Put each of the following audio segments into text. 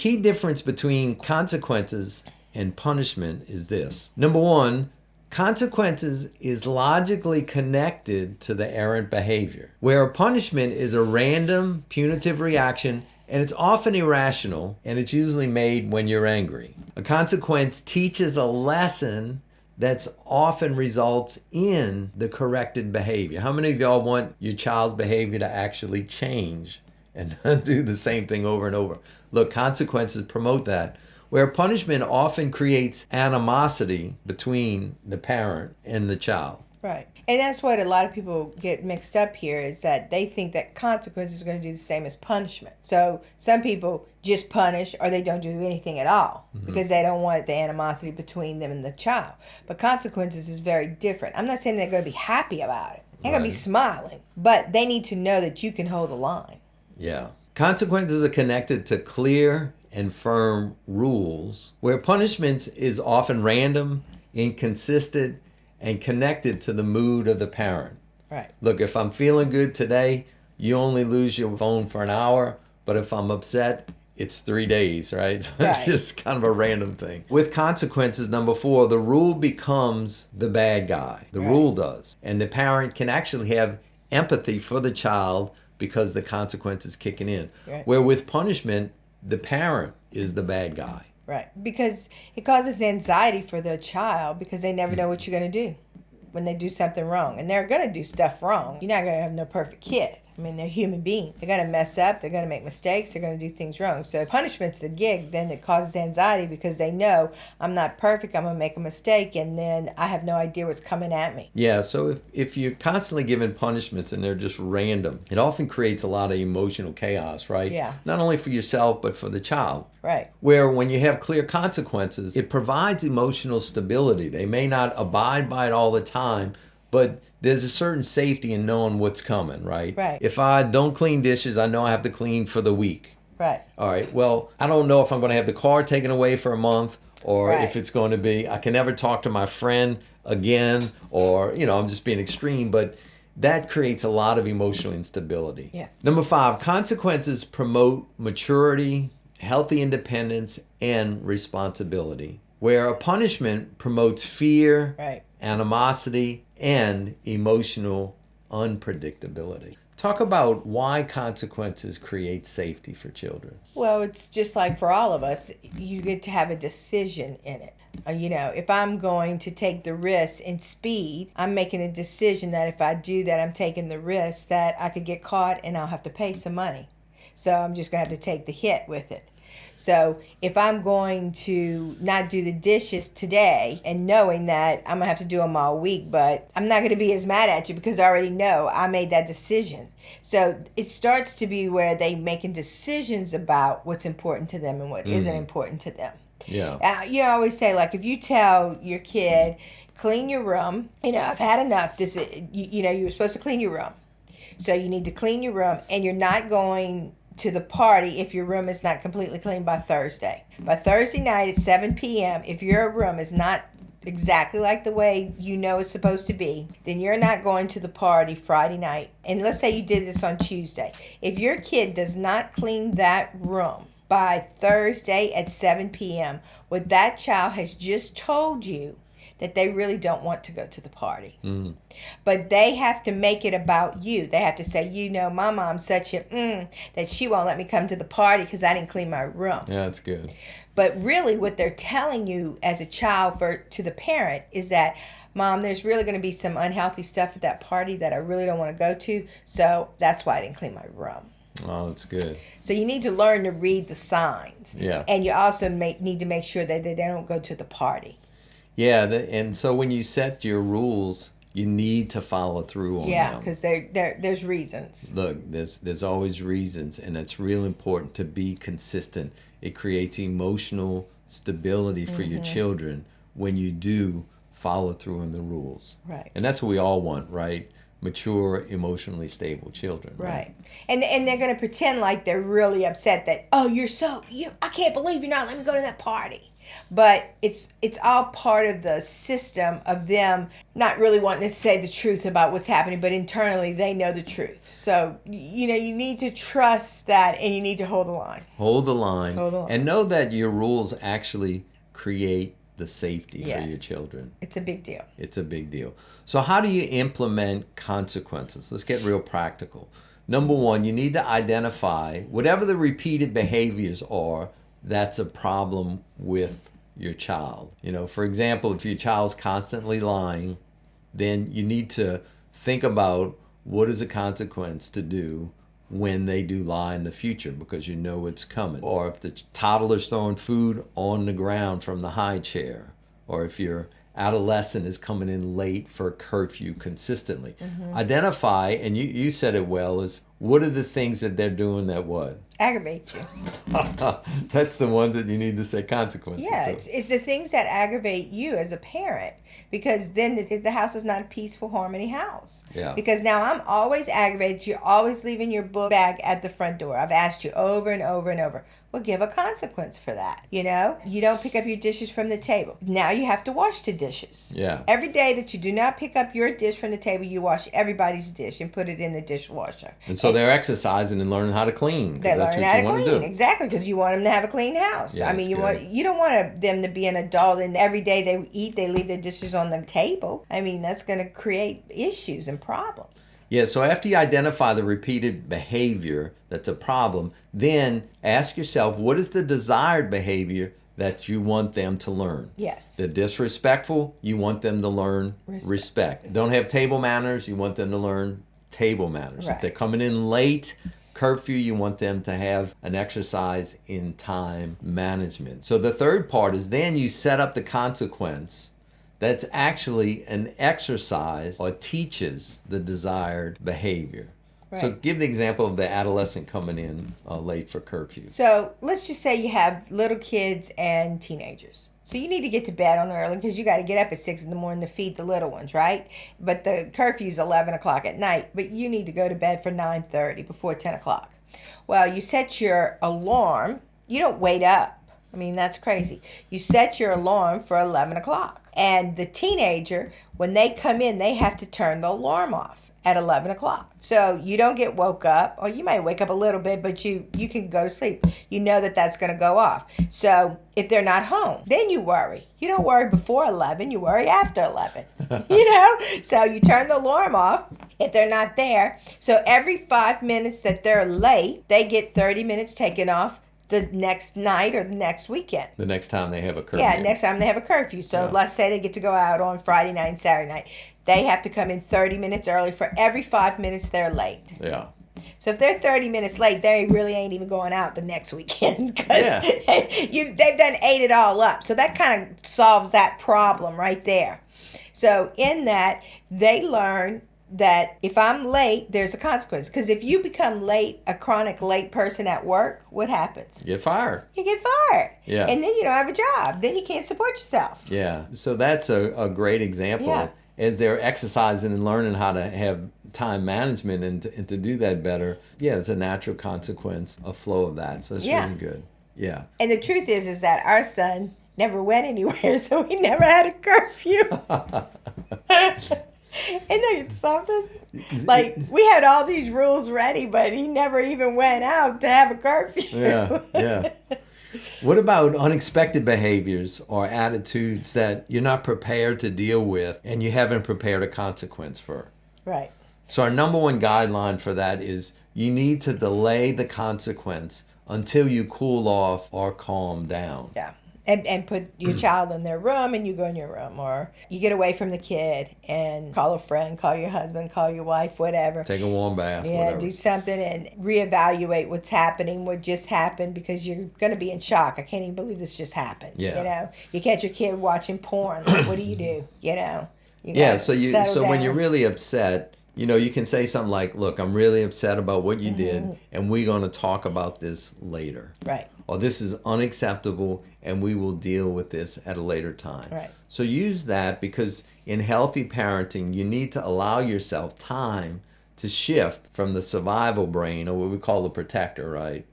key difference between consequences and punishment is this. Number one, consequences is logically connected to the errant behavior, where a punishment is a random, punitive reaction, and it's often irrational, and it's usually made when you're angry. A consequence teaches a lesson that's often results in the corrected behavior. How many of y'all want your child's behavior to actually change and not do the same thing over and over? Look, consequences promote that, where punishment often creates animosity between the parent and the child. Right. And that's what a lot of people get mixed up here, is that they think that consequences are going to do the same as punishment. So some people just punish, or they don't do anything at all because they don't want the animosity between them and the child. But consequences is very different. I'm not saying they're going to be happy about it. They're going to be smiling. But they need to know that you can hold the line. Yeah. Consequences are connected to clear and firm rules, where punishments is often random, inconsistent, and connected to the mood of the parent. Right. Look, if I'm feeling good today, you only lose your phone for an hour, but if I'm upset, it's 3 days, right? So it's just kind of a random thing. With consequences, number 4, the rule becomes the bad guy. The rule does. And the parent can actually have empathy for the child because the consequence is kicking in. Right. Where with punishment, the parent is the bad guy. Right. Because it causes anxiety for the child because they never know what you're going to do when they do something wrong. And they're going to do stuff wrong. You're not going to have no perfect kid. I mean, they're human beings. They're going to mess up. They're going to make mistakes. They're going to do things wrong. So if punishment's the gig, then it causes anxiety because they know I'm not perfect. I'm going to make a mistake, and then I have no idea what's coming at me. Yeah, so if you're constantly giving punishments and they're just random, it often creates a lot of emotional chaos, right? Yeah. Not only for yourself, but for the child. Right. Where when you have clear consequences, it provides emotional stability. They may not abide by it all the time, but there's a certain safety in knowing what's coming, right? Right. If I don't clean dishes, I know I have to clean for the week. Right. All right, well, I don't know if I'm going to have the car taken away for a month, or if it's going to be, I can never talk to my friend again, or, I'm just being extreme, but that creates a lot of emotional instability. Yes. Number 5, consequences promote maturity, healthy independence, and responsibility, where a punishment promotes fear, animosity, and emotional unpredictability. Talk about why consequences create safety for children. Well, it's just like for all of us, you get to have a decision in it. If I'm going to take the risk in speed, I'm making a decision that if I do that, I'm taking the risk that I could get caught and I'll have to pay some money. So I'm just going to have to take the hit with it. So if I'm going to not do the dishes today and knowing that I'm going to have to do them all week, but I'm not going to be as mad at you because I already know I made that decision. So it starts to be where they making decisions about what's important to them and what isn't important to them. Yeah. I always say, like, if you tell your kid, clean your room, I've had enough. You were supposed to clean your room. So you need to clean your room, and you're not going to the party if your room is not completely clean by Thursday. By Thursday night at 7 p.m., if your room is not exactly like the way you know it's supposed to be, then you're not going to the party Friday night. And let's say you did this on Tuesday. If your kid does not clean that room by Thursday at 7 p.m., what that child has just told you that they really don't want to go to the party. But they have to make it about you. They have to say, my mom's such a that she won't let me come to the party because I didn't clean my room. Yeah, that's good. But really what they're telling you as a child to the parent is that, Mom, there's really going to be some unhealthy stuff at that party that I really don't want to go to, so that's why I didn't clean my room. Oh, that's good. So you need to learn to read the signs. Yeah. And you also need to make sure that they don't go to the party. Yeah, and so when you set your rules, you need to follow through on them. Yeah, because there's reasons. Look, there's always reasons, and it's real important to be consistent. It creates emotional stability for your children when you do follow through on the rules. Right. And that's what we all want, right? mature, emotionally stable children. Right. And they're going to pretend like they're really upset that, oh, I can't believe you're not letting me go to that party. But it's all part of the system of them not really wanting to say the truth about what's happening, but internally they know the truth. So, you need to trust that, and you need to hold the line. Hold the line. Hold the line. And know that your rules actually create the safety for your Yes. children. It's a big deal. It's a big deal. So how do you implement consequences? Let's get real practical. Number one, you need to identify whatever the repeated behaviors are that's a problem with your child. For example, if your child's constantly lying, then you need to think about what is a consequence to do when they do lie in the future, because you know it's coming. Or if the toddler's throwing food on the ground from the high chair, or if your adolescent is coming in late for curfew consistently. Identify, and you said it well, is what are the things that they're doing that what? Aggravate you. That's the ones that you need to say consequences Yeah, to. it's the things that aggravate you as a parent, because then the house is not a peaceful harmony house. Yeah. Because now I'm always aggravated. You're always leaving your book bag at the front door. I've asked you over and over and over. Well, give a consequence for that. You don't pick up your dishes from the table. Now you have to wash the dishes. Yeah. Every day that you do not pick up your dish from the table, you wash everybody's dish and put it in the dishwasher. And so they're exercising and learning how to clean. They learn how to clean, do. exactly, because you want them to have a clean house. Yeah, I mean, that's you don't want them to be an adult and every day they eat, they leave their dishes on the table. I mean, that's going to create issues and problems. Yeah, so after you identify the repeated behavior that's a problem, then ask yourself, what is the desired behavior that you want them to learn? Yes. They're disrespectful, you want them to learn respect. Don't have table manners, you want them to learn table manners. Right. If they're coming in late, curfew, you want them to have an exercise in time management. So the third part is then you set up the consequence that's actually an exercise or teaches the desired behavior. Right. So give the example of the adolescent coming in late for curfew. So let's just say you have little kids and teenagers. So you need to get to bed on early because you got to get up at 6 in the morning to feed the little ones, right? But the curfew's 11 o'clock at night, but you need to go to bed for 9:30 before 10 o'clock. Well, you set your alarm. You don't wait up. I mean, that's crazy. You set your alarm for 11 o'clock. And the teenager, when they come in, they have to turn the alarm off at 11 o'clock. So you don't get woke up, or you might wake up a little bit, but you can go to sleep. You know that that's going to go off. So if they're not home, then you worry. You don't worry before 11, you worry after 11. So you turn the alarm off if they're not there. So every 5 minutes that they're late, they get 30 minutes taken off the next night or the next weekend. The next time they have a curfew. Yeah, next time they have a curfew. So let's say they get to go out on Friday night and Saturday night. They have to come in 30 minutes early for every 5 minutes they're late. Yeah. So if they're 30 minutes late, they really ain't even going out the next weekend because they've done ate it all up. So that kind of solves that problem right there. So in that, they learn that if I'm late, there's a consequence. Because if you become late, a chronic late person at work, what happens? You get fired. You get fired. Yeah. And then you don't have a job. Then you can't support yourself. Yeah. So that's a great example. Yeah. As they're exercising and learning how to have time management and to do that better, it's a natural consequence, a flow of that. So it's really good. Yeah. And the truth is that our son never went anywhere, so he never had a curfew. And it's something like we had all these rules ready, but he never even went out to have a curfew. Yeah. What about unexpected behaviors or attitudes that you're not prepared to deal with and you haven't prepared a consequence for? Right. So our number one guideline for that is you need to delay the consequence until you cool off or calm down. Yeah. And put your child in their room and you go in your room, or you get away from the kid and call a friend, call your husband, call your wife, whatever. Take a warm bath, Yeah, whatever. do something and reevaluate what's happening, what just happened, because you're going to be in shock. I can't even believe this just happened. Yeah. You catch your kid watching porn. Like, what do? You So when you're really upset, you can say something like, look, I'm really upset about what you did, and we're going to talk about this later. Right. or this is unacceptable and we will deal with this at a later time. Right. So use that, because in healthy parenting, you need to allow yourself time to shift from the survival brain, or what we call the protector, right?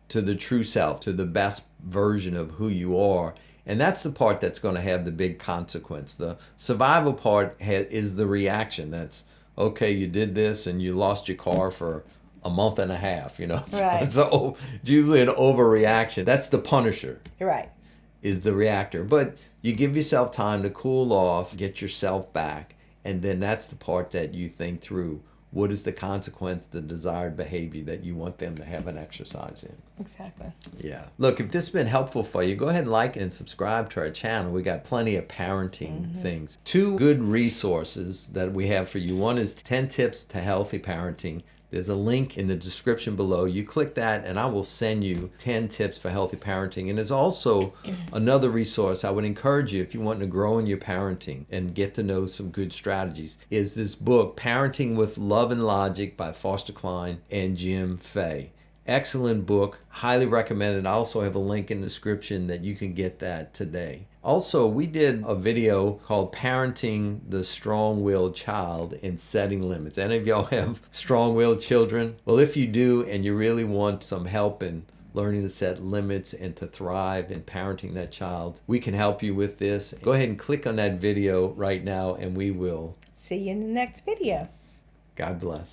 To the true self, to the best version of who you are. And that's the part that's going to have the big consequence. The survival part is the reaction. That's, okay, you did this and you lost your car for a month and a half, you know. Right. So it's usually an overreaction. That's the punisher, Right. is the reactor. But you give yourself time to cool off, get yourself back, and then that's the part that you think through. What is the consequence, the desired behavior that you want them to have an exercise in? Exactly. Yeah. Look, if this has been helpful for you, go ahead and like and subscribe to our channel. We got plenty of parenting things. 2 good resources that we have for you. One is 10 tips to healthy parenting. There's a link in the description below. You click that and I will send you 10 tips for healthy parenting. And there's also another resource I would encourage you, if you want to grow in your parenting and get to know some good strategies, is this book, Parenting with Love and Logic by Foster Cline and Jim Fay. Excellent book, highly recommended. I also have a link in the description that you can get that today. Also, we did a video called Parenting the Strong-Willed Child and Setting Limits. Any of y'all have strong-willed children? Well, if you do and you really want some help in learning to set limits and to thrive in parenting that child, we can help you with this. Go ahead and click on that video right now and we will. See you in the next video. God bless.